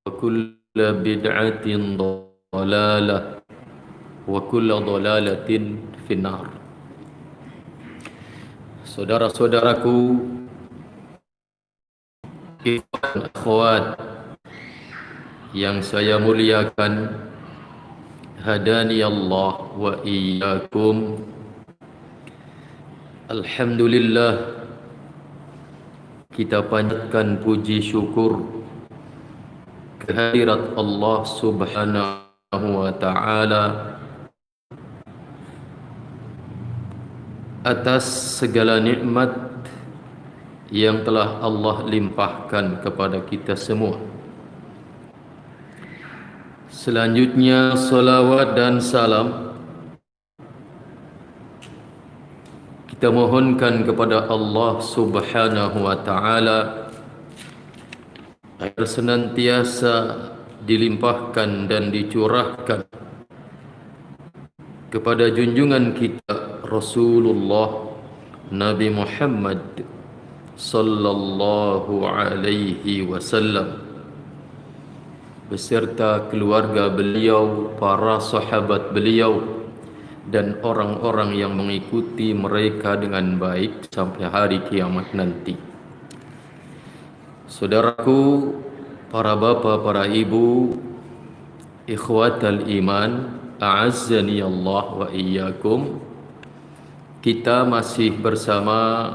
وكل بدعة ضلالة وكل ضلالة في النار. Saudara-saudaraku, ikhwan akhwat yang saya muliakan, hadani Allah wa iyyakum. Alhamdulillah, kita panjatkan puji syukur kehadirat Allah Subhanahu wa ta'ala atas segala nikmat yang telah Allah limpahkan kepada kita semua. Selanjutnya salawat dan salam kita mohonkan kepada Allah Subhanahu wa ta'ala agar senantiasa dilimpahkan dan dicurahkan kepada junjungan kita Rasulullah Nabi Muhammad sallallahu alaihi wasallam beserta keluarga beliau, para sahabat beliau dan orang-orang yang mengikuti mereka dengan baik sampai hari kiamat nanti. Saudaraku, para bapa, para ibu, ikhwatal iman, a'azzani Allah wa iyyakum. Kita masih bersama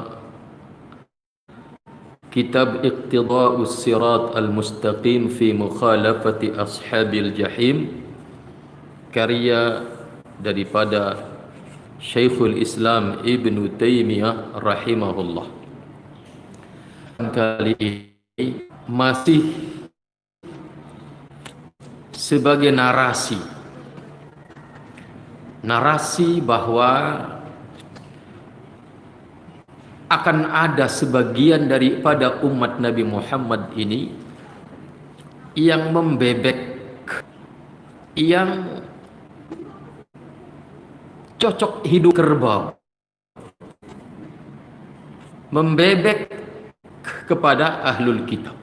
kitab Iqtida'us Sirat Al-Mustaqim fi Mukhalafati Ashabil Jahim, karya daripada Syekhul Islam Ibn Taymiyah rahimahullah. Kali ini masih sebagai narasi bahwa akan ada sebagian daripada umat Nabi Muhammad ini yang membebek, yang cocok hidup kerbau, membebek kepada ahlul kitab,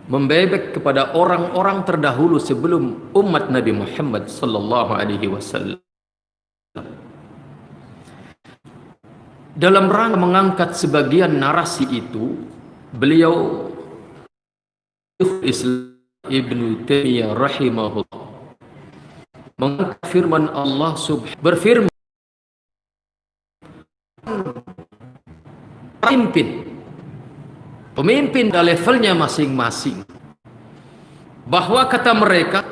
membebek kepada orang-orang terdahulu sebelum umat Nabi Muhammad sallallahu alaihi wasallam. Dalam rangka mengangkat sebagian narasi itu, beliau Islam Ibn Taymiyah rahimahullah mengangkat firman Allah berfirman, pemimpin pada levelnya masing-masing, bahwa kata mereka,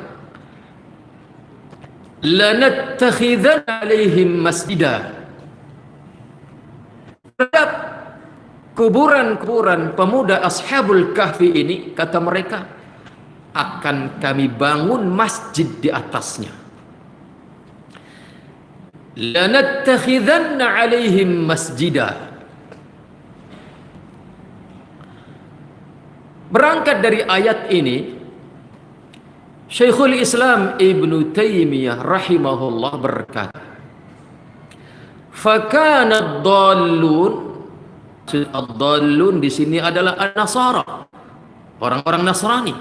lanattakhidhan alaihim masjidah, terhadap kuburan-kuburan pemuda Ashabul Kahfi ini, kata mereka, akan kami bangun masjid di atasnya. Lanattakhidhanna alaihim masjidah. Berangkat dari ayat ini, Syekhul Islam Ibn Taymiyah rahimahullah berkata, fakana ad-dallun, ad-dallun di sini adalah an-nasara, orang-orang Nasrani.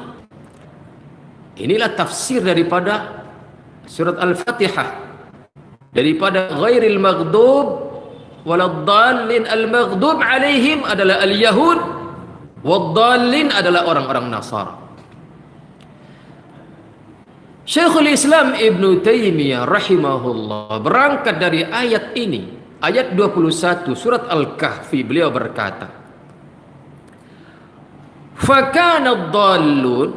Inilah tafsir daripada surat Al-Fatihah, daripada ghairil maghdub waladdallin. Al-maghdub alaihim adalah al-yahud, waddallin adalah orang-orang Nasara. Syekhul Islam Ibn Taymiyah rahimahullah berangkat dari ayat ini, ayat 21 surat Al-Kahfi, beliau berkata, fakana ad-dallun,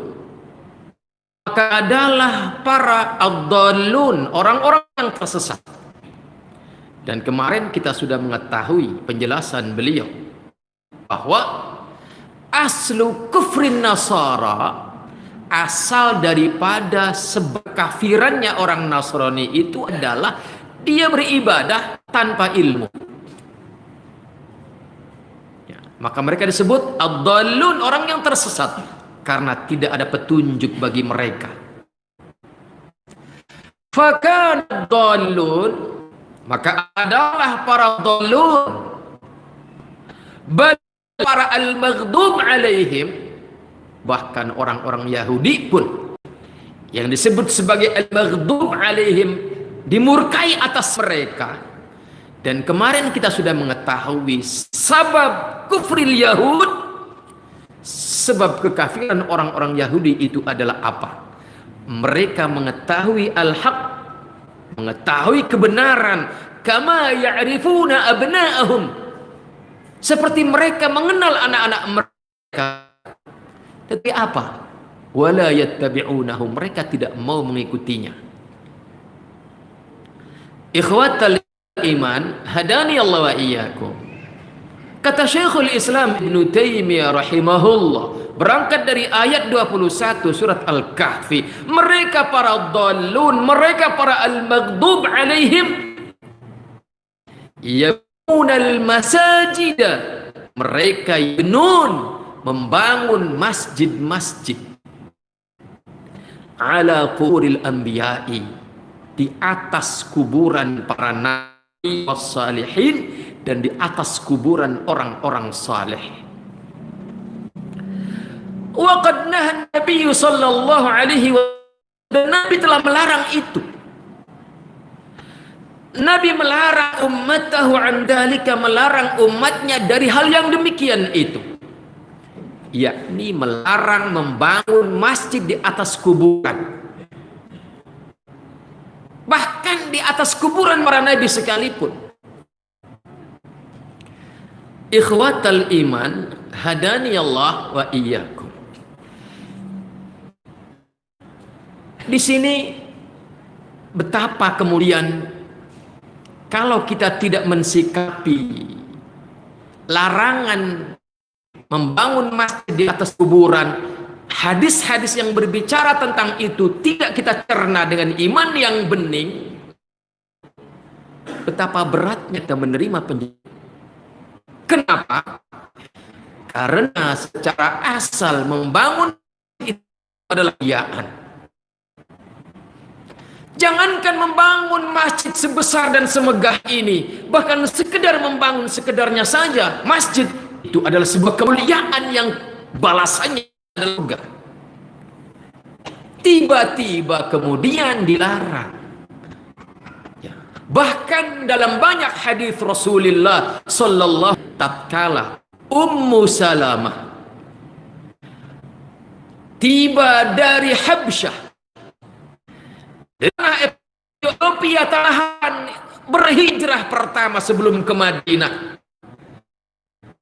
maka adalah para ad-dallun, orang-orang yang tersesat. Dan kemarin kita sudah mengetahui penjelasan beliau bahwa aslu kufrin nasara, asal daripada sebab kafirannya orang Nasrani itu adalah dia beribadah tanpa ilmu. Ya, maka mereka disebut ad-dallun, orang yang tersesat, karena tidak ada petunjuk bagi mereka. Fakana ad-dallun, maka adalah para dallun, para al-maghdub alaihim, Bahkan orang-orang Yahudi pun yang disebut sebagai al-maghdub alaihim dimurkai atas mereka. Dan kemarin kita sudah mengetahui sebab kufril Yahud, sebab kekafiran orang-orang Yahudi itu adalah apa? Mereka mengetahui al-haq, mengetahui kebenaran, kama ya'rifuna abna'ahum, seperti mereka mengenal anak-anak mereka. Tapi apa? Wala yattabi'unahum, mereka tidak mau mengikutinya. Ikhwatal iman, hadani Allah wa iyyakum. Kata Syekhul Islam Ibn Taimiyah rahimahullah, berangkat dari ayat 21 surat Al-Kahfi, mereka para dhallun, mereka para al-maghdub alaihim yabunal masajid, mereka yabnun, membangun masjid-masjid ala quburil anbiya'i, di atas kuburan para nabi was-salihin dan di atas kuburan orang-orang saleh. Wa qad nahan Nabi sallallahu alaihi wasallam, Nabi telah melarang itu. Nabi melarang ummatahu an dalika, melarang umatnya dari hal yang demikian itu, yakni melarang membangun masjid di atas kuburan, bahkan di atas kuburan para nabi sekalipun. Ikhwatal iman, hadani Allah wa iyyakum. Di sini betapa kemudian kalau kita tidak mensikapi larangan membangun masjid di atas kuburan, hadis-hadis yang berbicara tentang itu tidak kita cerna dengan iman yang bening, betapa beratnya kita menerima penjelasan. Kenapa? Karena secara asal membangun itu adalah kemuliaan. Jangankan membangun masjid sebesar dan semegah ini, bahkan sekedar membangun sekedarnya saja, masjid itu adalah sebuah kemuliaan yang balasannya adalah surga. Tiba-tiba kemudian dilarang. Bahkan dalam banyak hadis Rasulullah sallallahu alaihi wasallam, tatkala Ummu Salamah tiba dari Habsyah, Ethiopia, tahan berhijrah pertama sebelum ke Madinah.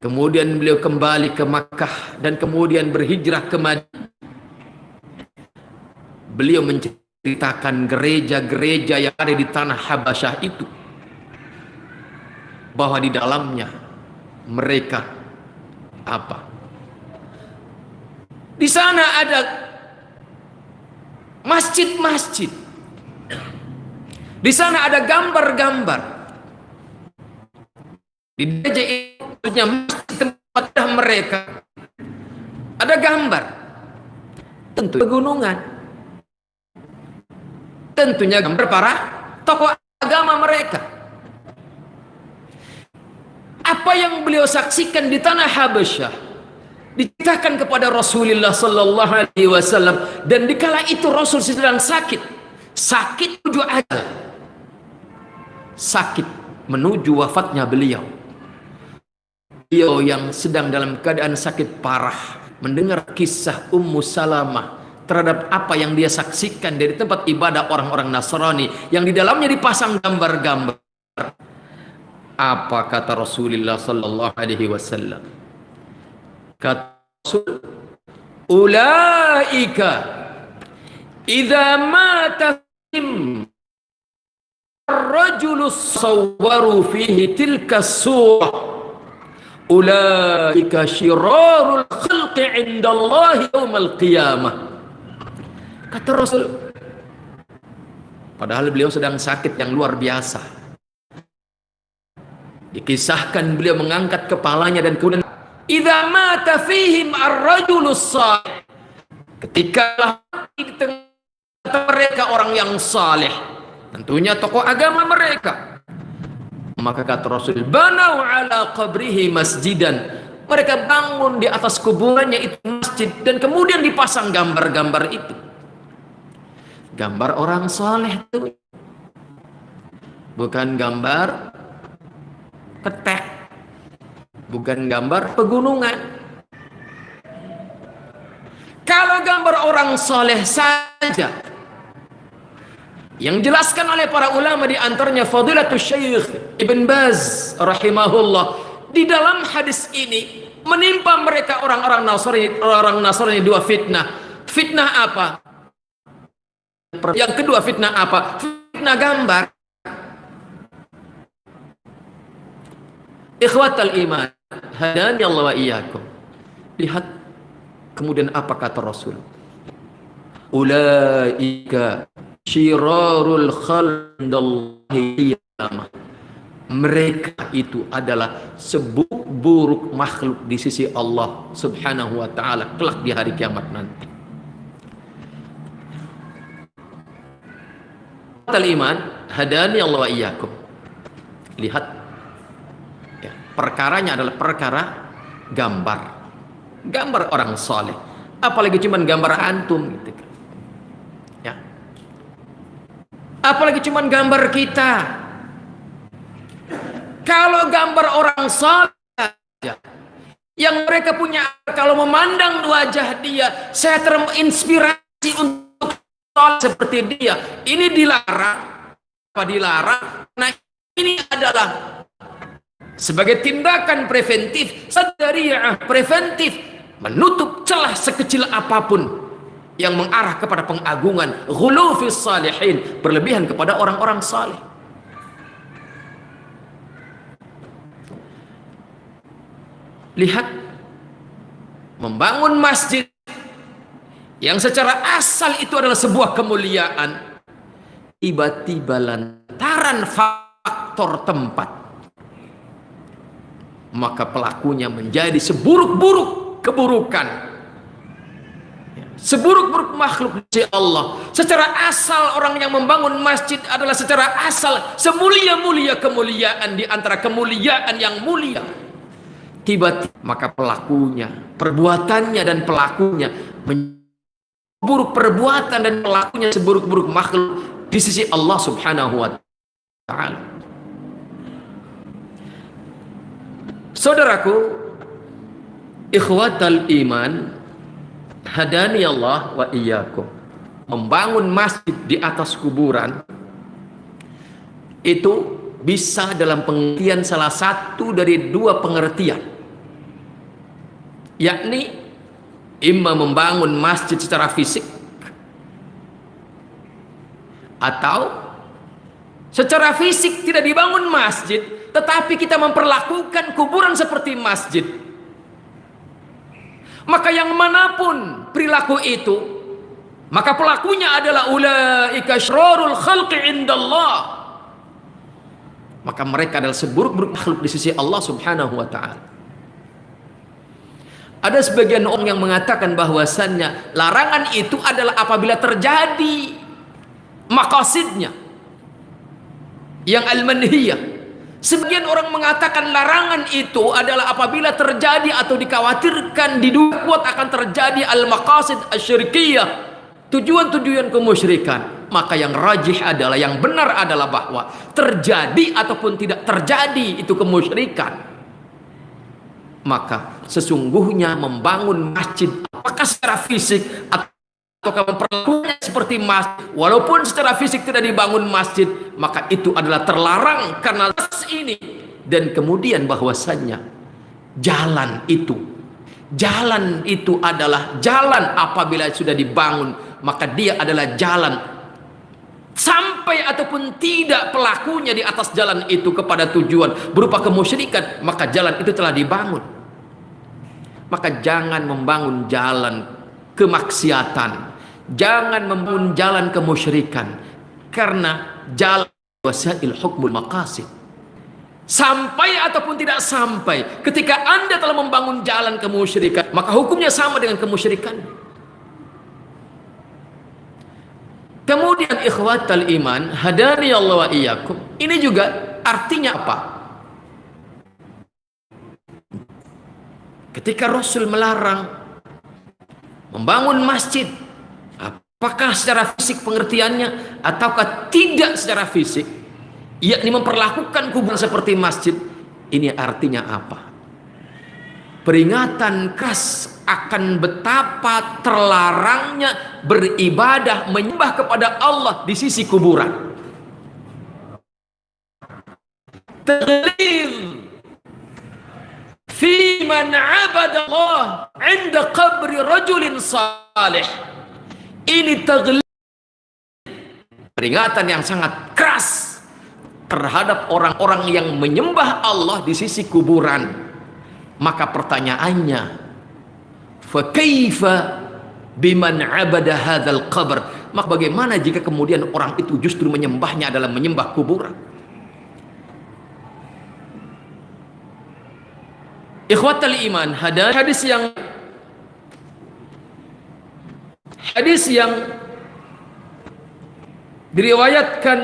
Kemudian beliau kembali ke Makkah dan kemudian berhijrah ke Madinah. Beliau menceritakan gereja-gereja yang ada di tanah Habasyah itu, bahwa di dalamnya mereka apa? Di sana ada masjid-masjid. Di sana ada gambar-gambar. Di gereja itu masjid tempat mereka ada gambar. Tentu pegunungan. Tentunya gambar para tokoh agama mereka. Apa yang beliau saksikan di tanah Habasyah diceritakan kepada Rasulullah sallallahu alaihi wasallam, dan dikala itu Rasul sedang sakit menuju ajal, sakit menuju wafatnya beliau. Beliau yang sedang dalam keadaan sakit parah mendengar kisah Ummu Salamah terhadap apa yang dia saksikan dari tempat ibadah orang-orang Nasrani yang di dalamnya dipasang gambar-gambar. Apa kata Rasulullah sallallahu alaihi wasallam? Kata Rasul, ulaika idza mata ar-rajulu sawwaru fihi tilka surah, ulaika syirarul khalqi 'inda Allah yaumil qiyamah. Kata Rasul, padahal beliau sedang sakit yang luar biasa. Dikisahkan beliau mengangkat kepalanya dan kemudian idza mata fihim ar-rajulus salih, ketika di tengah mereka orang yang saleh, tentunya tokoh agama mereka, maka kata Rasul, banau ala qabrihi masjidan, mereka bangun di atas kuburannya itu masjid. masjid dan kemudian dipasang gambar-gambar itu. Gambar orang soleh itu, bukan gambar ketek, bukan gambar pegunungan. Kalau gambar orang soleh saja, yang dijelaskan oleh para ulama di antaranya Fadilatul Syekh Ibn Baz rahimahullah, di dalam hadis ini menimpa mereka orang-orang Nasrani dua fitnah. Fitnah apa? Yang kedua fitnah apa? Fitnah gambar. Ikhwatal iman, hadani Allah wa iyyakum. Lihat kemudian apa kata Rasul? Ulaika syirarul khalqi. Mereka itu adalah seburuk makhluk di sisi Allah Subhanahu wa taala kelak di hari kiamat nanti. Iman, hadani Allah wa iyyakum. Lihat ya, perkaranya adalah perkara gambar orang soleh, apalagi cuman gambar antum gitu ya, apalagi cuman gambar kita. Kalau gambar orang soleh yang mereka punya, kalau memandang wajah dia, saya terinspirasi untuk seperti dia. Ini dilarang. Apa dilarang? Nah, ini adalah sebagai tindakan preventif, sadariyah preventif, menutup celah sekecil apapun yang mengarah kepada pengagungan, ghulu fis salihin, berlebihan kepada orang-orang saleh. Lihat, membangun masjid yang secara asal itu adalah sebuah kemuliaan, tiba-tiba lantaran faktor tempat, maka pelakunya menjadi seburuk-buruk keburukan, seburuk-buruk makhluk di Allah. Secara asal orang yang membangun masjid adalah secara asal semulia-mulia kemuliaan di antara kemuliaan yang mulia. Tiba-tiba maka pelakunya, perbuatannya dan pelakunya buruk, perbuatan dan pelakunya seburuk-buruk makhluk di sisi Allah Subhanahu wa taala. Saudaraku, ikhwatal iman, hadani Allah wa iyyakum. Membangun masjid di atas kuburan itu bisa dalam pengertian salah satu dari dua pengertian, yakni imma membangun masjid secara fisik atau secara fisik tidak dibangun masjid tetapi kita memperlakukan kuburan seperti masjid. Maka yang manapun perilaku itu, maka pelakunya adalah ulaika syarrul khalqi indallah. Maka mereka adalah seburuk-buruk makhluk di sisi Allah Subhanahu wa taala. Ada sebagian orang yang mengatakan bahwasannya larangan itu adalah apabila terjadi maqasidnya yang al-manhiyah. Sebagian orang mengatakan larangan itu adalah apabila terjadi atau dikhawatirkan diduga kuat akan terjadi al-maqasid asyirkiyah, tujuan-tujuan kemusyrikan. Maka yang rajih adalah, yang benar adalah bahwa terjadi ataupun tidak terjadi itu kemusyrikan, maka sesungguhnya membangun masjid apakah secara fisik atau memperlakukannya seperti masjid, walaupun secara fisik tidak dibangun masjid, maka itu adalah terlarang karena ini. Dan kemudian bahwasannya jalan itu adalah jalan apabila sudah dibangun, maka dia adalah jalan sampai ataupun tidak pelakunya di atas jalan itu kepada tujuan berupa kemusyrikan, maka jalan itu telah dibangun. Maka jangan membangun jalan kemaksiatan, jangan membangun jalan kemusyrikan, karena jalan wasail hukmul maqasid. Sampai ataupun tidak sampai, ketika Anda telah membangun jalan kemusyrikan, maka hukumnya sama dengan kemusyrikan. Kemudian ikhwatal iman, hadani Allah wa iyyakum. Ini juga artinya apa? Ketika Rasul melarang membangun masjid, apakah secara fisik pengertiannya ataukah tidak secara fisik, yakni memperlakukan kuburan seperti masjid, ini artinya apa? Peringatan keras akan betapa terlarangnya beribadah menyembah kepada Allah di sisi kuburan. Taghlid fi man 'abada Allah 'inda qabri rajulin salih. Ini taghlid, peringatan yang sangat keras terhadap orang-orang yang menyembah Allah di sisi kuburan. Maka pertanyaannya, fa kaifa biman 'abada hadzal qabr? Maka bagaimana jika kemudian orang itu justru menyembahnya adalah menyembah kuburan? Ikhwatal iman, hadis yang diriwayatkan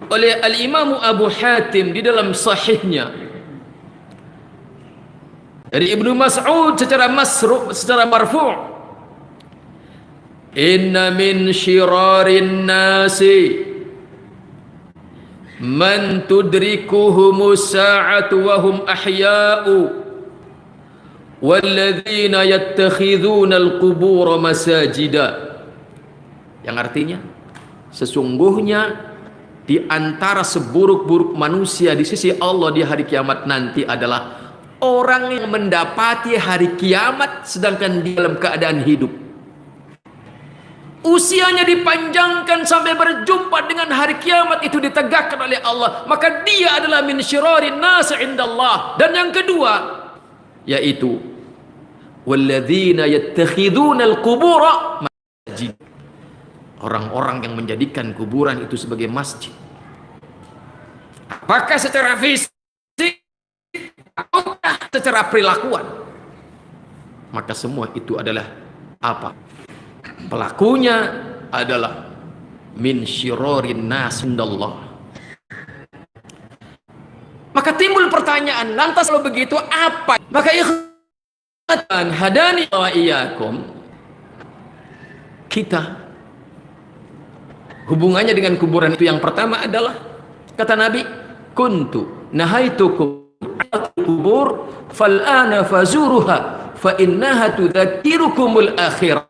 oleh Al-Imam Abu Hatim di dalam sahihnya dari Ibnu Mas'ud secara marfu', inna min syirarin nasi man tudrikuhumus sa'atu wa hum ahya'u walladzina yattakhidhuna al-qubur masajida. Yang artinya, sesungguhnya di antara seburuk-buruk manusia di sisi Allah di hari kiamat nanti adalah orang yang mendapati hari kiamat sedangkan di dalam keadaan hidup. Usianya dipanjangkan sampai berjumpa dengan hari kiamat itu ditegakkan oleh Allah, maka dia adalah min syirarin nas indallah. Dan yang kedua yaitu walladzina yattakhiduna al-qubura masjid. Orang-orang yang menjadikan kuburan itu sebagai masjid. Apakah secara fisik ataukah secara perilakuan? Maka semua itu adalah apa? Pelakunya adalah min syirarin nas indallah. Maka timbul pertanyaan, lantas kalau begitu apa? Maka ikhwan hadani wa iyyakum, kita hubungannya dengan kuburan itu yang pertama adalah kata Nabi, kuntu nahaitukum kubur fal'ana fazuruha fa innaha tudzakirukumul akhirah.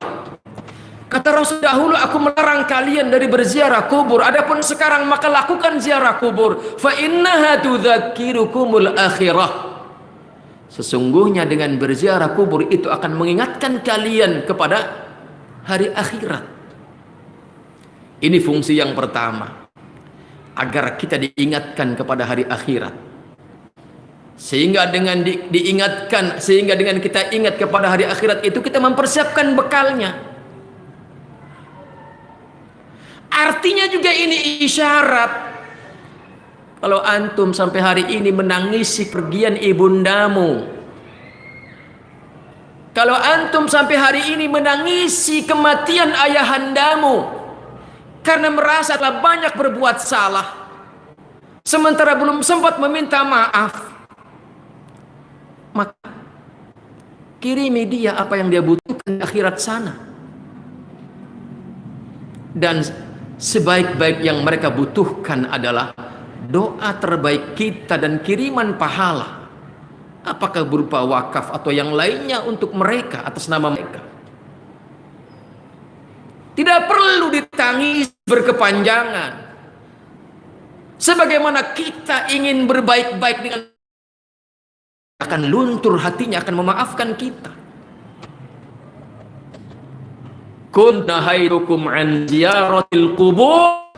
Kata Rasul, dahulu aku melarang kalian dari berziarah kubur, adapun sekarang maka lakukan ziarah kubur, fa innaha tudzakirukumul akhirah. Sesungguhnya dengan berziarah kubur itu akan mengingatkan kalian kepada hari akhirat. Ini fungsi yang pertama, agar kita diingatkan kepada hari akhirat. Sehingga dengan dengan kita ingat kepada hari akhirat itu, kita mempersiapkan bekalnya. Artinya juga ini isyarat, kalau antum sampai hari ini menangisi pergian ibundamu, kalau antum sampai hari ini menangisi kematian ayahandamu karena merasa telah banyak berbuat salah, sementara belum sempat meminta maaf, maka kirimi dia apa yang dia butuhkan di akhirat sana. Dan sebaik-baik yang mereka butuhkan adalah doa terbaik kita dan kiriman pahala, apakah berupa wakaf atau yang lainnya untuk mereka atas nama mereka. Tidak perlu ditangis berkepanjangan. Sebagaimana kita ingin berbaik-baik dengan, akan luntur hatinya, akan memaafkan kita. Kunna hayrukum an ziyaratil qubur.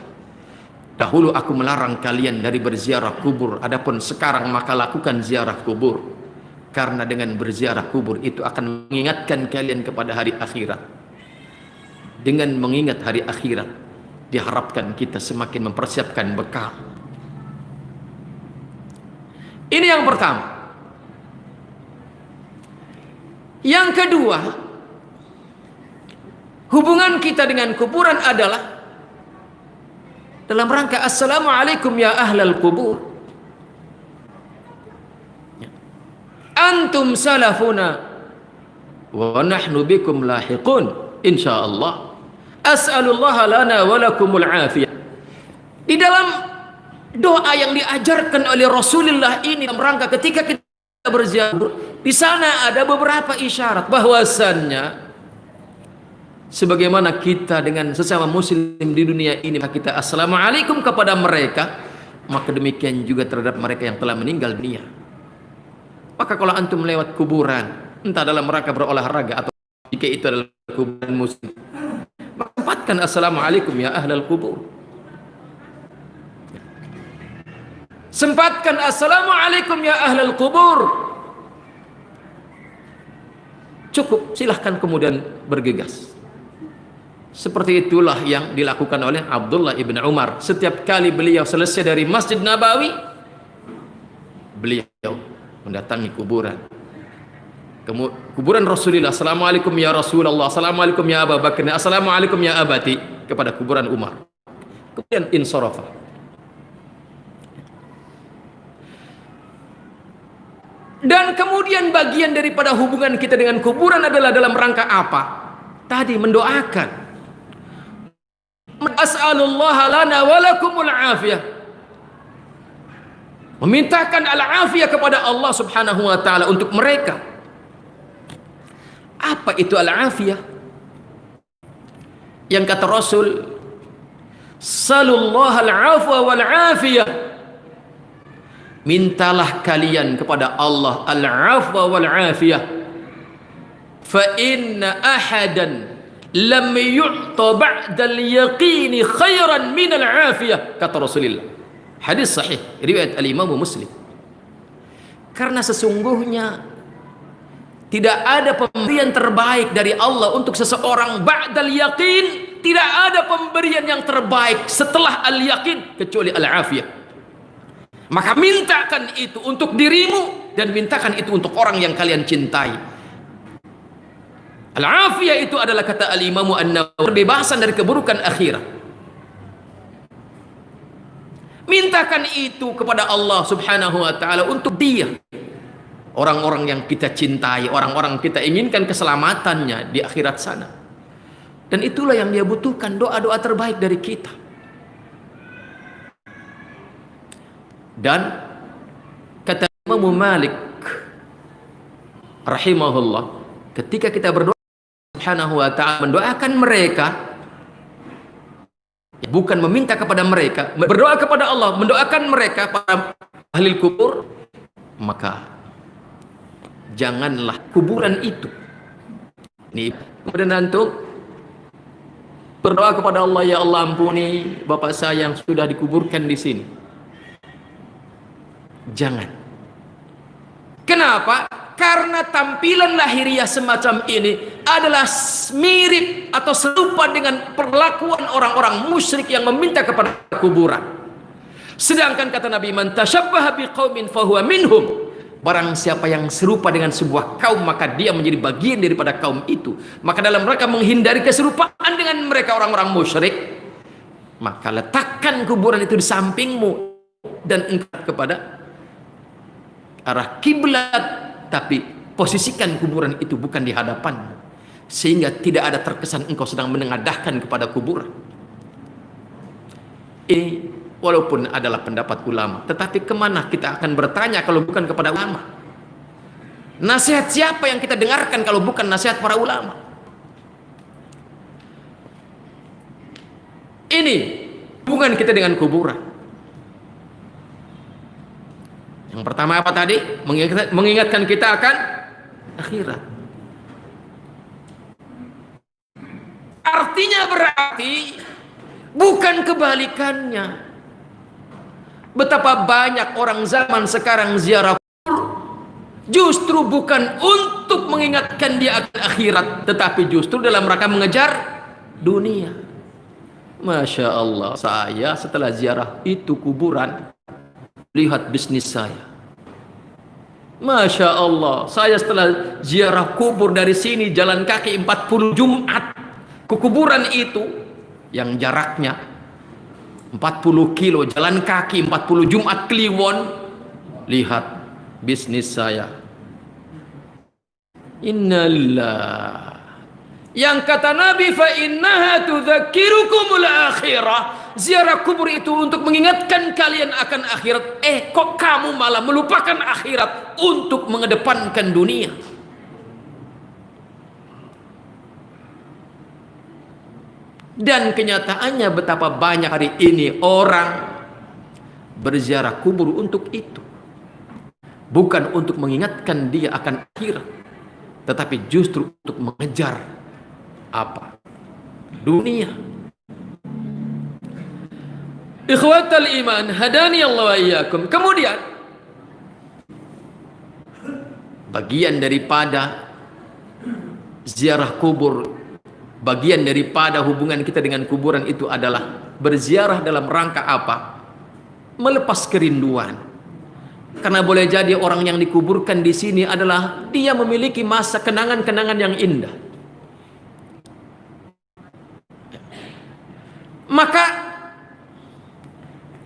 Dahulu aku melarang kalian dari berziarah kubur, adapun sekarang maka lakukan ziarah kubur. Karena dengan berziarah kubur itu akan mengingatkan kalian kepada hari akhirat. Dengan mengingat hari akhirat, diharapkan kita semakin mempersiapkan bekal. Ini yang pertama. Yang kedua, hubungan kita dengan kuburan adalah dalam rangka assalamualaikum ya ahlal kubur, antum salafuna wa nahnu bikum lahiqun insyaallah. As'alullah lana wa lakumul afiyah. Di dalam doa yang diajarkan oleh Rasulullah ini dalam rangka ketika kita berziarah, di sana ada beberapa isyarat bahwasannya sebagaimana kita dengan sesama muslim di dunia ini kita assalamualaikum kepada mereka, maka demikian juga terhadap mereka yang telah meninggal dunia. Maka kalau antum lewat kuburan, entah dalam rangka berolahraga atau jika itu adalah kuburan muslim, sempatkan assalamualaikum ya ahlal kubur. Sempatkan assalamualaikum ya ahlal kubur. Cukup, silahkan kemudian bergegas. Seperti itulah yang dilakukan oleh Abdullah ibn Umar. Setiap kali beliau selesai dari Masjid Nabawi, beliau mendatangi kuburan. Kuburan Rasulullah, assalamualaikum ya Rasulullah, assalamualaikum ya Abu Bakar, assalamualaikum ya Abati, kepada kuburan Umar. Kemudian insarafa. Dan kemudian bagian daripada hubungan kita dengan kuburan adalah dalam rangka apa? Tadi mendoakan. As'alullah lana wa lakumul afiyah. Memintakan al-afiyah kepada Allah Subhanahu wa taala untuk mereka. Apa itu al-afiyah? Yang kata Rasul, sallallahu al-afwa wal afiyah. Mintalah kalian kepada Allah al-afwa wal afiyah. Fa inna ahadan lam yu'ta ba'da al-yaqini khairan min al-afiyah, kata Rasulullah. Hadis sahih riwayat al-Imam Muslim. Karena sesungguhnya tidak ada pemberian terbaik dari Allah untuk seseorang ba'dal yaqin. Tidak ada pemberian yang terbaik setelah al-yaqin kecuali al-afiyah. Maka mintakan itu untuk dirimu dan mintakan itu untuk orang yang kalian cintai. Al-afiyah itu adalah kata al-Imam An-Nawawi, kebebasan dari keburukan akhirat. Mintakan itu kepada Allah Subhanahu wa taala untuk dia. Orang-orang yang kita cintai, orang-orang kita inginkan keselamatannya di akhirat sana. Dan itulah yang dia butuhkan, doa-doa terbaik dari kita. Dan kata Imam Malik rahimahullah, ketika kita berdoa Subhanahu wa ta'ala, mendoakan mereka, bukan meminta kepada mereka, berdoa kepada Allah, mendoakan mereka para ahli kubur, maka janganlah kuburan itu. Ini kemudian antum berdoa kepada Allah, ya Allah ampuni bapak saya yang sudah dikuburkan di sini. Jangan. Kenapa? Karena tampilan lahiriah semacam ini adalah mirip atau serupa dengan perlakuan orang-orang musyrik yang meminta kepada kuburan. Sedangkan kata Nabi, man tashabbaha biqaumin fahuwa minhum. Barang siapa yang serupa dengan sebuah kaum, maka dia menjadi bagian daripada kaum itu. Maka dalam mereka menghindari keserupaan dengan mereka orang-orang musyrik, maka letakkan kuburan itu di sampingmu dan engkau kepada arah kiblat, tapi posisikan kuburan itu bukan di hadapanmu, sehingga tidak ada terkesan engkau sedang menengadahkan kepada kuburan. Ini walaupun adalah pendapat ulama, tetapi kemana kita akan bertanya kalau bukan kepada ulama? Nasihat siapa yang kita dengarkan kalau bukan nasihat para ulama? Ini hubungan kita dengan kuburan. Yang pertama apa tadi? Mengingatkan kita akan akhirat. Artinya berarti bukan kebalikannya. Betapa banyak orang zaman sekarang ziarah kubur justru bukan untuk mengingatkan dia akan akhirat, tetapi justru dalam rangka mengejar dunia. Masya Allah, saya setelah ziarah itu kuburan, lihat bisnis saya. Masya Allah, saya setelah ziarah kubur dari sini jalan kaki 40 Jumat ke kuburan itu yang jaraknya 40 kilo, jalan kaki 40 Jumat Kliwon. Lihat bisnis saya. Innalillah. Yang kata Nabi, fa innaha tudzakirukumul akhirah. Ziarah kubur itu untuk mengingatkan kalian akan akhirat. Kok kamu malah melupakan akhirat untuk mengedepankan dunia? Dan kenyataannya betapa banyak hari ini orang berziarah kubur untuk itu. Bukan untuk mengingatkan dia akan akhirat, tetapi justru untuk mengejar apa? Dunia. Ikhwatal iman, hadani Allah wa iyyakum. Kemudian bagian daripada ziarah kubur, bagian daripada hubungan kita dengan kuburan itu adalah berziarah dalam rangka apa? Melepas kerinduan. Karena boleh jadi orang yang dikuburkan di sini adalah dia memiliki masa kenangan-kenangan yang indah. Maka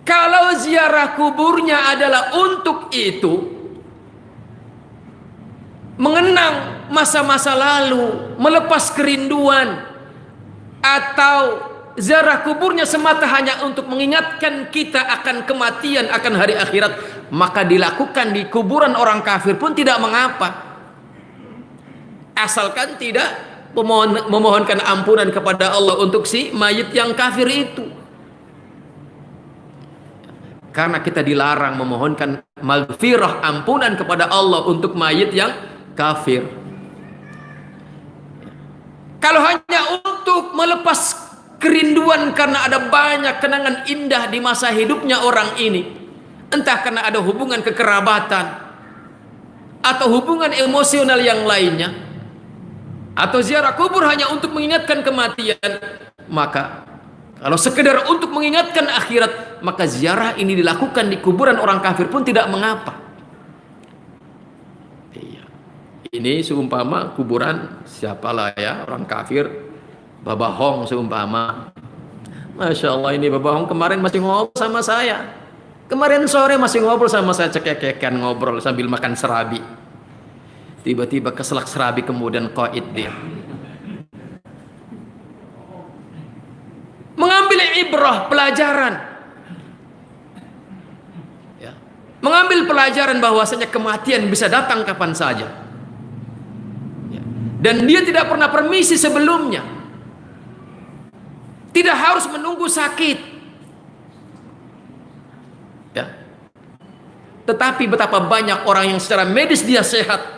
kalau ziarah kuburnya adalah untuk itu, mengenang masa-masa lalu, melepas kerinduan, atau ziarah kuburnya semata hanya untuk mengingatkan kita akan kematian, akan hari akhirat, maka dilakukan di kuburan orang kafir pun tidak mengapa, asalkan tidak memohonkan ampunan kepada Allah untuk si mayit yang kafir itu. Karena kita dilarang memohonkan maghfirah, ampunan kepada Allah untuk mayit yang kafir. Kalau hanya untuk melepas kerinduan karena ada banyak kenangan indah di masa hidupnya orang ini, entah karena ada hubungan kekerabatan atau hubungan emosional yang lainnya, atau ziarah kubur hanya untuk mengingatkan kematian, maka kalau sekedar untuk mengingatkan akhirat, maka ziarah ini dilakukan di kuburan orang kafir pun tidak mengapa. Ini seumpama kuburan siapalah ya, orang kafir, Babahong seumpama. Masya Allah, ini Babahong kemarin masih ngobrol sama saya. Kemarin sore masih ngobrol sama saya, cekek-cekekan ngobrol sambil makan serabi. Tiba-tiba keselak serabi, kemudian qaid dia. Mengambil ibrah, pelajaran. Ya. Mengambil pelajaran bahwasanya kematian bisa datang kapan saja. Ya. Dan dia tidak pernah permisi sebelumnya. Tidak harus menunggu sakit. Ya. Tetapi betapa banyak orang yang secara medis dia sehat.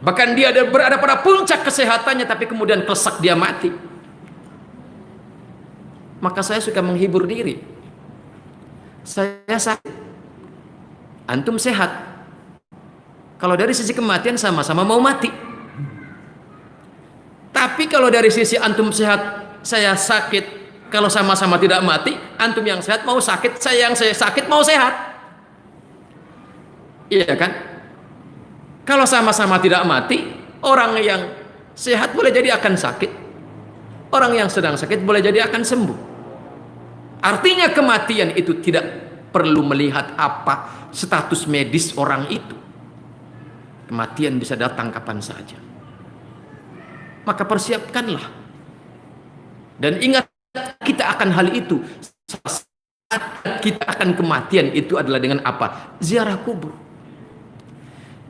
Bahkan dia berada pada puncak kesehatannya, tapi kemudian klesak dia mati. Maka saya suka menghibur diri. Saya sakit, antum sehat. Kalau dari sisi kematian sama-sama mau mati. Tapi kalau dari sisi antum sehat, saya sakit, kalau sama-sama tidak mati, antum yang sehat mau sakit, saya yang sakit mau sehat. Iya kan? Kalau sama-sama tidak mati, orang yang sehat boleh jadi akan sakit, orang yang sedang sakit boleh jadi akan sembuh. Artinya kematian itu tidak perlu melihat apa status medis orang itu. Kematian bisa datang kapan saja. Maka persiapkanlah. Dan ingat, kita akan hal itu. Saat kita akan kematian itu adalah dengan apa? Ziarah kubur.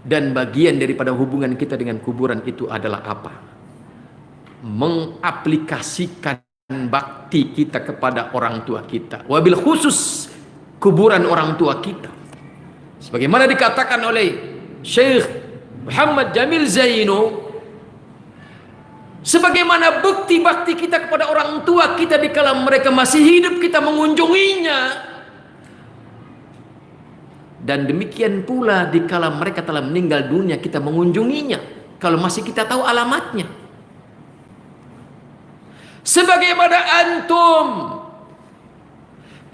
Dan bagian daripada hubungan kita dengan kuburan itu adalah apa? Mengaplikasikan bakti kita kepada orang tua kita, wabil khusus kuburan orang tua kita, sebagaimana dikatakan oleh Syekh Muhammad Jamil Zainu, sebagaimana bukti bakti kita kepada orang tua kita di kala mereka masih hidup, kita mengunjunginya. Dan demikian pula di kala mereka telah meninggal dunia, kita mengunjunginya kalau masih kita tahu alamatnya. Sebagaimana antum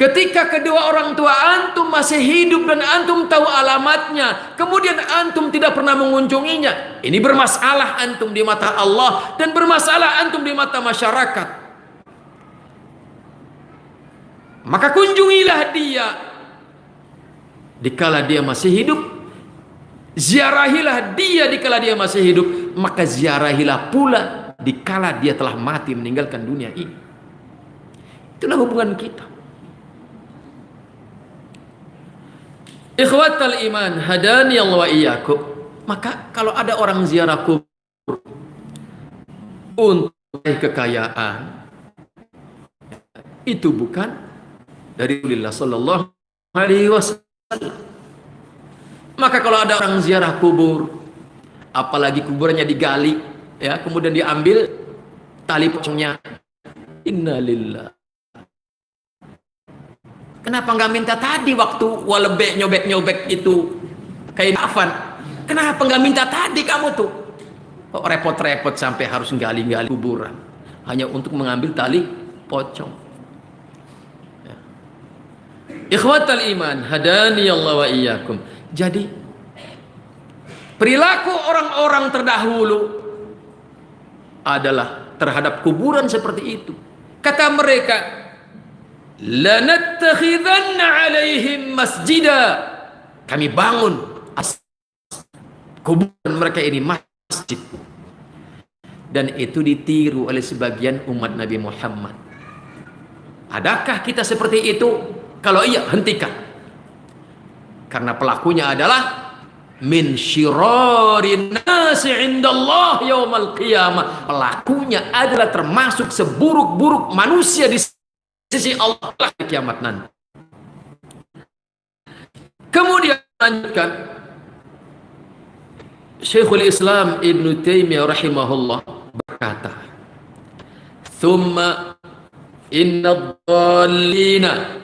ketika kedua orang tua antum masih hidup dan antum tahu alamatnya, kemudian antum tidak pernah mengunjunginya, ini bermasalah antum di mata Allah dan bermasalah antum di mata masyarakat. Maka kunjungilah dia dikala dia masih hidup, Ziarahilah dia dikala dia masih hidup, maka ziarahilah pula dikala dia telah mati meninggalkan dunia ini. Itulah hubungan kita. Ikhwatal iman, hadani Allah wa iyyakum. Maka kalau ada orang ziarah kubur untuk kekayaan, itu bukan dari Rasulullah sallallahu alaihi wasallam. Maka kalau ada orang ziarah kubur, apalagi kuburannya digali, ya, kemudian diambil tali pocongnya, innalillah. Kenapa nggak minta tadi waktu walebek nyobek itu kain kafan? Kenapa nggak minta tadi kamu tuh? Kok repot-repot sampai harus gali-gali kuburan hanya untuk mengambil tali pocong? Ya. Ikhwatal iman, hadani Allah wa iyyakum. Jadi perilaku orang-orang terdahulu adalah terhadap kuburan seperti itu. Kata mereka, lanattakhidanna alaihim masjida. Kami bangun kuburan mereka ini masjid. Dan itu ditiru oleh sebagian umat Nabi Muhammad. Adakah kita seperti itu? Kalau iya, hentikan. Karena pelakunya adalah min syirarin nasi indallah yaumal qiyamah. Pelakunya adalah termasuk seburuk-buruk manusia di sisi Allah di kiamat nanti. Kemudian lanjutkan Syekhul Islam Ibn Taimiyah rahimahullah berkata, "Tsumma inna dhallina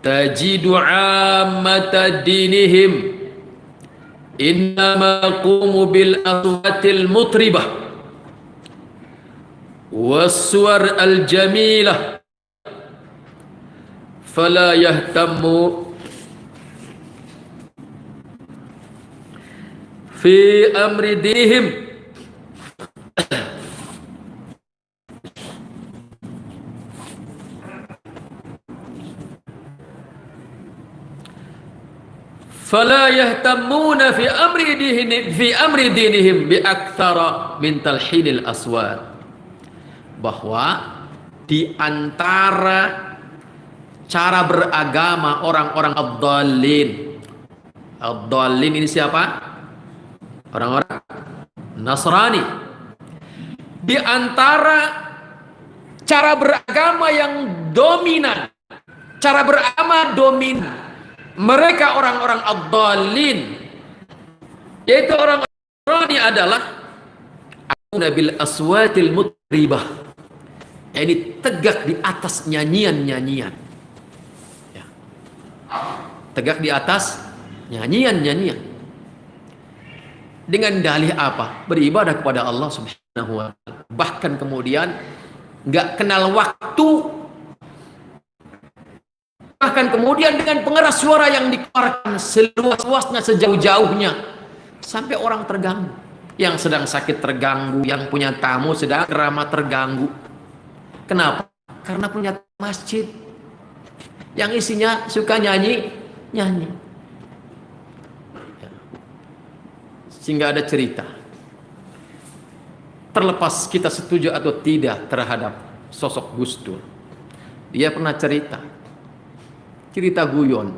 tajidu ammata dinihim innama yaqumu bil aswatil mutribah was-suwar al-jamilah fala yahtammu fi amri dinihim fala yahtammuna fi amri dinihim bi aktsara min talhinil aswar. Bahwa di antara cara beragama orang-orang ad-dallin. Ad-dallin ini siapa? Orang-orang Nasrani. Di antara cara beragama yang dominan, cara beragama dominan mereka orang-orang ad-dallin, yaitu orang Nasrani adalah bil aswatil mutribah, ini tegak di atas nyanyian-nyanyian, ya. Tegak di atas nyanyian-nyanyian dengan dalih apa? Beribadah kepada Allah Subhanahu wa ta'ala. Bahkan kemudian nggak kenal waktu. Bahkan kemudian dengan pengeras suara yang dikeluarkan seluas-luasnya, sejauh-jauhnya, sampai orang terganggu. Yang sedang sakit terganggu, yang punya tamu sedang ramah terganggu. Kenapa? Karena punya masjid yang isinya suka nyanyi. Sehingga ada cerita. Terlepas kita setuju atau tidak terhadap sosok Gus Dur, dia pernah cerita guyon,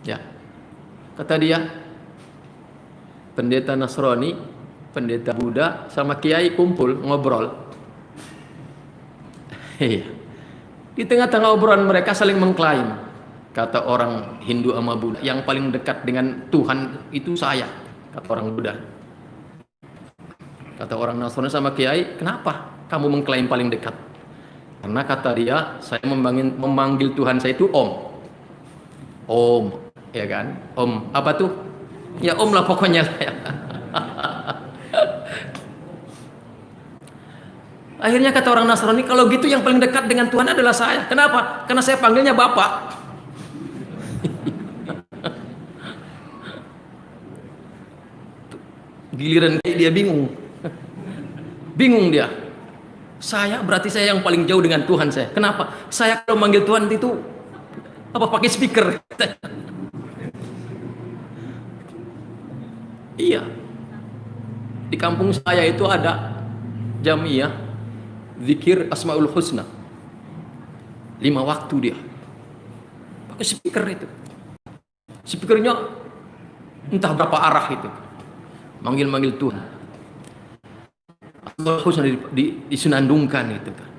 ya. Kata dia, pendeta Nasrani, pendeta Buddha sama kiai kumpul ngobrol. Di tengah-tengah obrolan mereka saling mengklaim. Kata orang Hindu sama Buddha, yang paling dekat dengan Tuhan itu saya, kata orang Buddha. Kata orang Nasrani sama kiai, kenapa kamu mengklaim paling dekat? Karena kata dia, saya memanggil Tuhan saya itu Om, ya kan? Om, apa tuh? Ya Om lah pokoknya. Akhirnya kata orang Nasrani, kalau gitu yang paling dekat dengan Tuhan adalah saya. Kenapa? Karena saya panggilnya Bapak. Giliran dia bingung. Bingung dia. Saya berarti saya yang paling jauh dengan Tuhan saya. Kenapa? Saya kalau manggil Tuhan itu apa pakai speaker? Iya. Di kampung saya itu ada jamiah zikir Asmaul Husna. 5 waktu dia. Pakai speaker itu. Speakernya entah berapa arah itu. Manggil-manggil Tuhan. Asmaul Husna disenandungkan itu kan.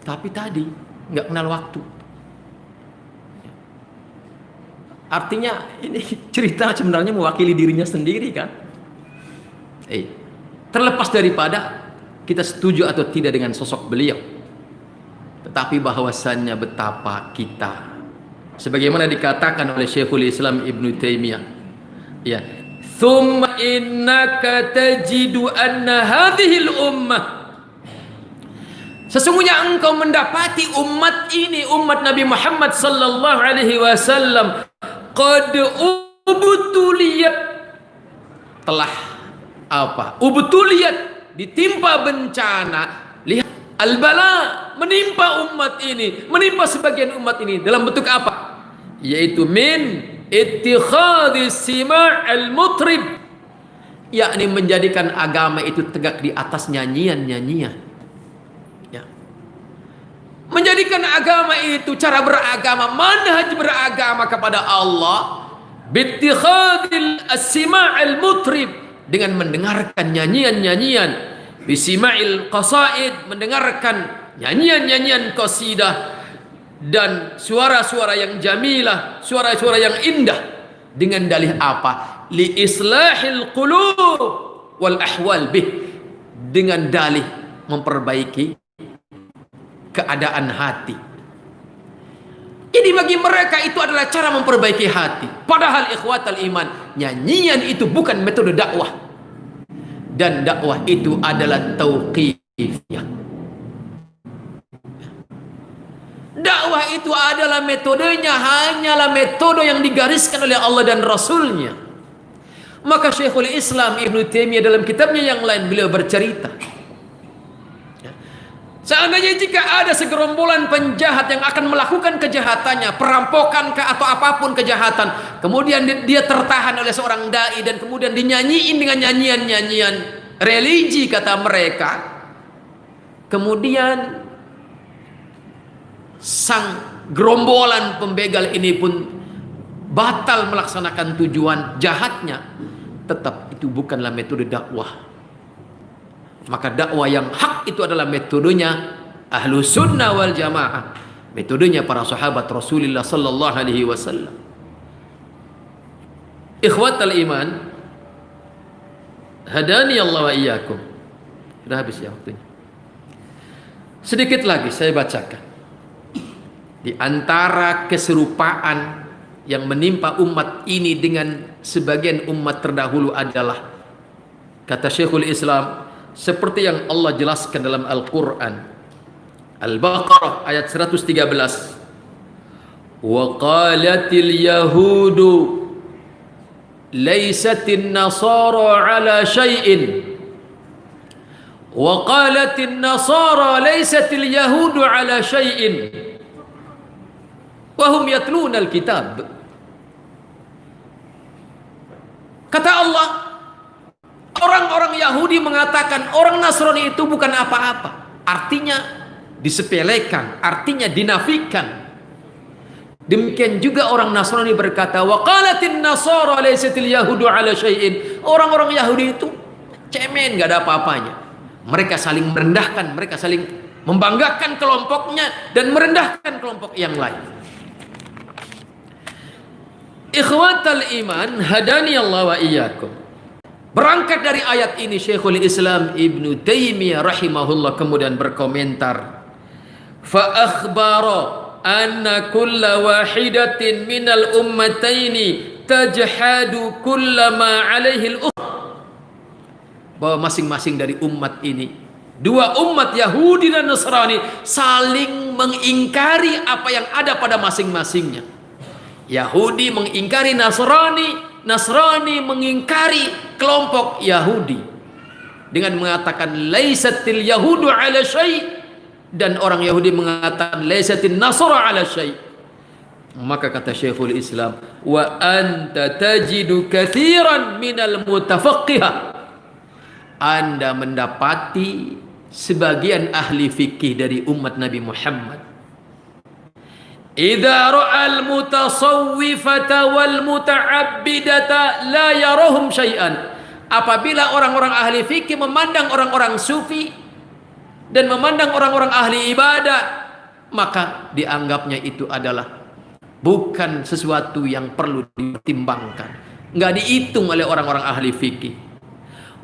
Tapi tadi nggak kenal waktu. Artinya ini cerita sebenarnya mewakili dirinya sendiri kan. Terlepas daripada kita setuju atau tidak dengan sosok beliau, tetapi bahwasannya betapa kita, sebagaimana dikatakan oleh Syekhul Islam Ibnu Taimiyah, ya, thumma innaka tajidu anna hadhil ummah, sesungguhnya engkau mendapati umat ini, umat Nabi Muhammad sallallahu alaihi wasallam, qad ubtuliyat, telah apa? Ubtuliyat, ditimpa bencana. Lihat, al-bala menimpa umat ini, menimpa sebagian umat ini dalam bentuk apa? Yaitu min ittikhadis sima' al-mutrib, yakni menjadikan agama itu tegak di atas nyanyian-nyanyian. Ya. Menjadikan agama itu, cara beragama, manhaj beragama kepada Allah, bittikhadil as-sima' al-mutrib, dengan mendengarkan nyanyian-nyanyian, bisima'il qasaid, mendengarkan nyanyian-nyanyian qasidah dan suara-suara yang jamilah, suara-suara yang indah, dengan dalih apa? Li islahil qulub wal ahwal bih, dengan dalih memperbaiki keadaan hati. Jadi bagi mereka itu adalah cara memperbaiki hati. Padahal ikhwatal iman, nyanyian itu bukan metode dakwah. Dan dakwah itu adalah tauqifiyah. Dakwah itu adalah metodenya, hanyalah metode yang digariskan oleh Allah dan Rasulnya. Maka Syekhul Islam Ibnu Taimiyah dalam kitabnya yang lain beliau bercerita, seandainya jika ada segerombolan penjahat yang akan melakukan kejahatannya, perampokan atau apapun kejahatan, kemudian dia tertahan oleh seorang dai dan kemudian dinyanyiin dengan nyanyian-nyanyian religi kata mereka, kemudian sang gerombolan pembegal ini pun batal melaksanakan tujuan jahatnya, tetap itu bukanlah metode dakwah. Maka dakwah yang hak itu adalah metodenya ahlu sunnah wal jamaah, metodenya para sahabat Rasulullah sallallahu alaihi wasallam. Ikhwatal iman, hadani Allah wa iyyakum. Sudah habis ya waktunya. Sedikit lagi saya bacakan. Di antara keserupaan yang menimpa umat ini dengan sebagian umat terdahulu adalah, kata Syekhul Islam, seperti yang Allah jelaskan dalam Al-Quran, Al-Baqarah ayat 113, wa qalatil yahudu laysatin nasara ala syai'in wa qalatin nasara laysatil yahudu ala syai'in wa hum yatluna al-kitab. Kata Allah, orang-orang Yahudi mengatakan orang Nasrani itu bukan apa-apa. Artinya disepelekan, artinya dinafikan. Demikian juga orang Nasrani berkata, wa qalatin nasara laysatil yahudu ala syai'in. Orang-orang Yahudi itu cemen, gak ada apa-apanya. Mereka saling merendahkan, mereka saling membanggakan kelompoknya dan merendahkan kelompok yang lain. Ikhwatal iman, hadani Allah wa iyyakum. Berangkat dari ayat ini, Syekhul Islam Ibnu Taimiyah rahimahullah kemudian berkomentar, fa akhbara anna kulla wahidatin minal ummataini tajhadu kulla ma alaihi al-ukhra, bahwa masing-masing dari umat ini, dua umat Yahudi dan Nasrani, saling mengingkari apa yang ada pada masing-masingnya. Yahudi mengingkari Nasrani, Nasrani mengingkari kelompok Yahudi dengan mengatakan laisatil yahudu ala syai', dan orang Yahudi mengatakan laisatin nasara ala syai'. Maka kata Syekhul Islam, wa anta tajidu katsiran minal mutafaqqihah, Anda mendapati sebagian ahli fikih dari umat Nabi Muhammad, idza ra'al mutasawwifata wal muta'abbidata la yarahum syai'an, apabila orang-orang ahli fikih memandang orang-orang sufi dan memandang orang-orang ahli ibadah, maka dianggapnya itu adalah bukan sesuatu yang perlu dipertimbangkan, nggak dihitung oleh orang-orang ahli fikih.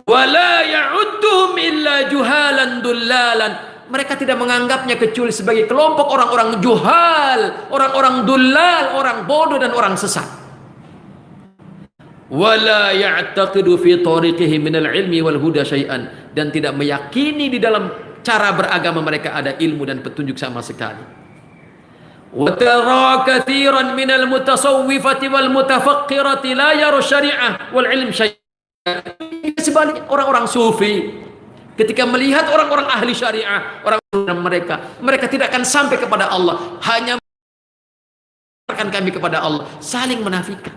Wala ya'udduhum illa juhalan dullalan, mereka tidak menganggapnya kecuali sebagai kelompok orang-orang juhal, orang-orang dullal, orang bodoh dan orang sesat. Wala ya'taqidu fi tariqihi minal ilmi wal huda syai'an, dan tidak meyakini di dalam cara beragama mereka ada ilmu dan petunjuk sama sekali. Wa tara katsiran minal mutasawwifati wal mutafaqqirati la yaru syari'ah wal ilm syai'an. Sebaliknya orang-orang sufi ketika melihat orang-orang ahli syariah, orang-orang mereka tidak akan sampai kepada Allah, hanya mengantarkan kami kepada Allah, saling menafikan.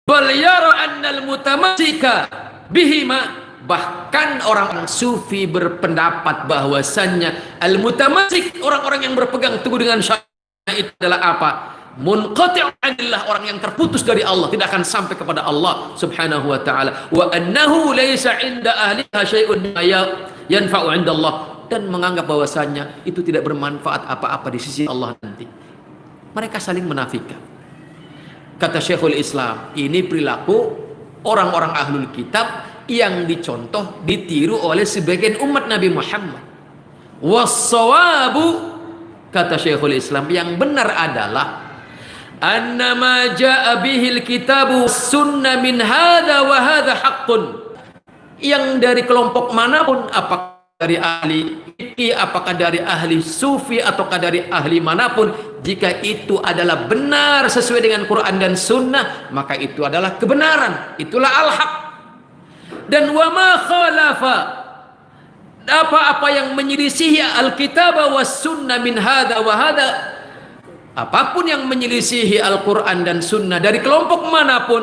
Bal yara annal mutamassika bihima, bahkan orang sufi berpendapat bahwasannya al-mutamassik, orang-orang yang berpegang teguh dengan syariat itu adalah apa? Munqati' anillah, orang yang terputus dari Allah, tidak akan sampai kepada Allah subhanahu wa ta'ala. Wa annahu laysa 'inda ahliha syai'un yanfa'u 'inda Allah, dan menganggap bahwasannya itu tidak bermanfaat apa-apa di sisi Allah nanti. Mereka saling menafikan. Kata Syekhul Islam, ini perilaku orang-orang ahlul kitab yang dicontoh, ditiru oleh sebagian umat Nabi Muhammad. Was-sawabu, kata Syekhul Islam, yang benar adalah annama jaa bihil kitabu sunnah min hadza wa hadza haqqun, yang dari kelompok manapun, apakah dari ahli fikih, apakah dari ahli sufi, ataukah dari ahli manapun, jika itu adalah benar sesuai dengan Quran dan sunnah, maka itu adalah kebenaran, itulah al-haq. Dan wa ma khalafa, apa-apa yang menyelisihi al-kitab was sunnah min hadza wa hadza, apapun yang menyelisihi Al-Quran dan sunnah dari kelompok manapun,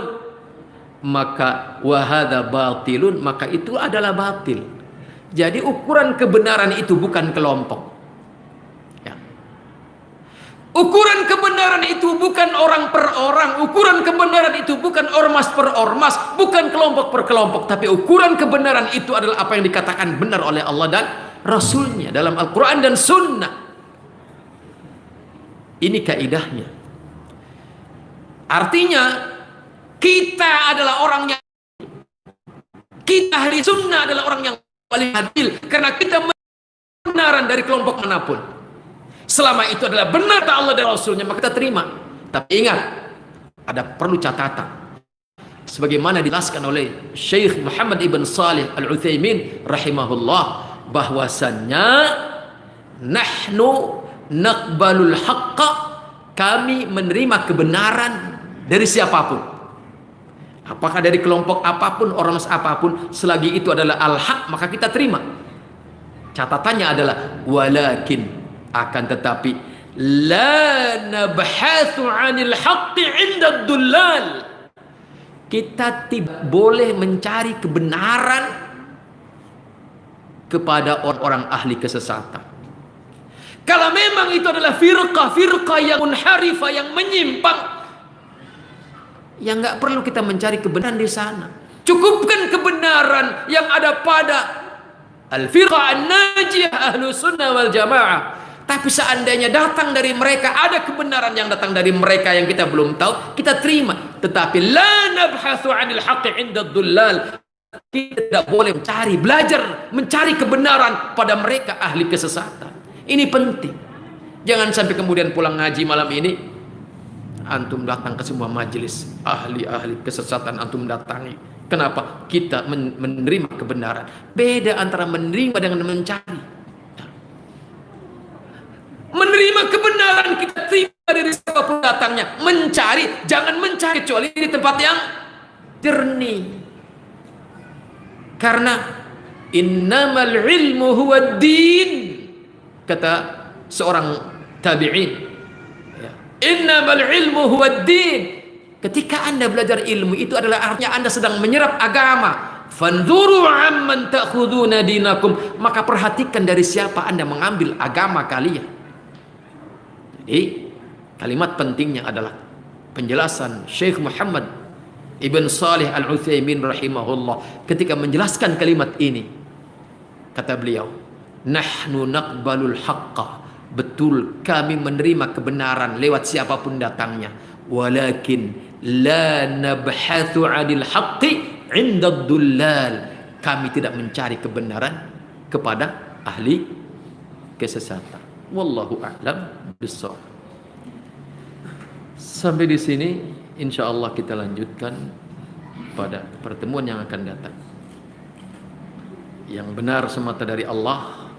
maka wahada batilun, maka itu adalah batil. Jadi ukuran kebenaran itu bukan kelompok ya. Ukuran kebenaran itu bukan orang per orang, ukuran kebenaran itu bukan ormas per ormas, bukan kelompok per kelompok, tapi ukuran kebenaran itu adalah apa yang dikatakan benar oleh Allah dan Rasulnya dalam Al-Quran dan sunnah. Ini kaidahnya. Artinya kita adalah orang yang, kita ahli sunnah adalah orang yang paling adil, karena kita kebenaran dari kelompok manapun. Selama itu adalah benar tak Allah dan Rasulnya, maka kita terima. Tapi ingat, ada perlu catatan. Sebagaimana dijelaskan oleh Syekh Muhammad ibn Salih al-Utsaimin rahimahullah, bahwasannya nahnu naqbalul haqqa, kami menerima kebenaran dari siapapun, apakah dari kelompok apapun, ormas apapun, selagi itu adalah al-haq, maka kita terima. Catatannya adalah walakin, akan tetapi, la nabhathu 'anil haqqi 'inda dullal, kita tidak boleh mencari kebenaran kepada orang-orang ahli kesesatan. Kalau memang itu adalah firqah yang munharifah, yang menyimpang, ya nggak perlu kita mencari kebenaran di sana. Cukupkan kebenaran yang ada pada al-firqah an-najiyah ahlu sunnah wal jamaah. Tapi seandainya datang dari mereka, ada kebenaran yang datang dari mereka yang kita belum tahu, kita terima. Tetapi la nabhathu 'anil haqqi 'inda dullal, kita tidak boleh mencari kebenaran pada mereka ahli kesesatan. Ini penting. Jangan sampai kemudian pulang ngaji malam ini, antum datang ke semua majelis ahli-ahli kesesatan, antum datangi. Kenapa? Kita menerima kebenaran. Beda antara menerima dengan mencari. Menerima kebenaran kita terima dari siapapun datangnya. Mencari, jangan mencari kecuali di tempat yang jernih. Karena innamal ilmu huwa din, kata seorang tabi'in, ya, Innamal ilmu huwad din. Ketika Anda belajar ilmu, itu adalah artinya Anda sedang menyerap agama. Fanzuru amman ta'khuduna dinakum. Maka perhatikan dari siapa Anda mengambil agama kalian. Jadi kalimat pentingnya adalah penjelasan Syekh Muhammad Ibn Salih Al-Utsaimin rahimahullah ketika menjelaskan kalimat ini. Kata beliau, nahnu naqbalul haqqa. Betul, kami menerima kebenaran lewat siapapun datangnya. Walakin la nabhathu 'anil haqqi 'inda ad-dullal. Kami tidak mencari kebenaran kepada ahli kesesatan. Wallahu a'lam bissawab. Sampai di sini insyaallah kita lanjutkan pada pertemuan yang akan datang. Yang benar semata dari Allah,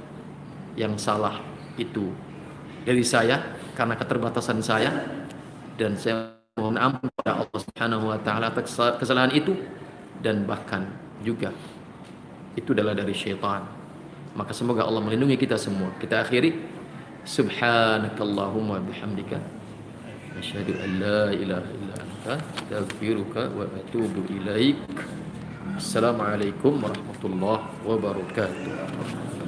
yang salah itu dari saya karena keterbatasan saya, dan saya mohon ampun kepada Allah Subhanahu wa taala atas kesalahan itu, dan bahkan juga itu adalah dari syaitan. Maka semoga Allah melindungi kita semua. Kita akhiri, subhanakallahumma bihamdika asyhadu an la ilaha illa anta astaghfiruka wa atubu ilaik. Assalamualaikum warahmatullahi wabarakatuh.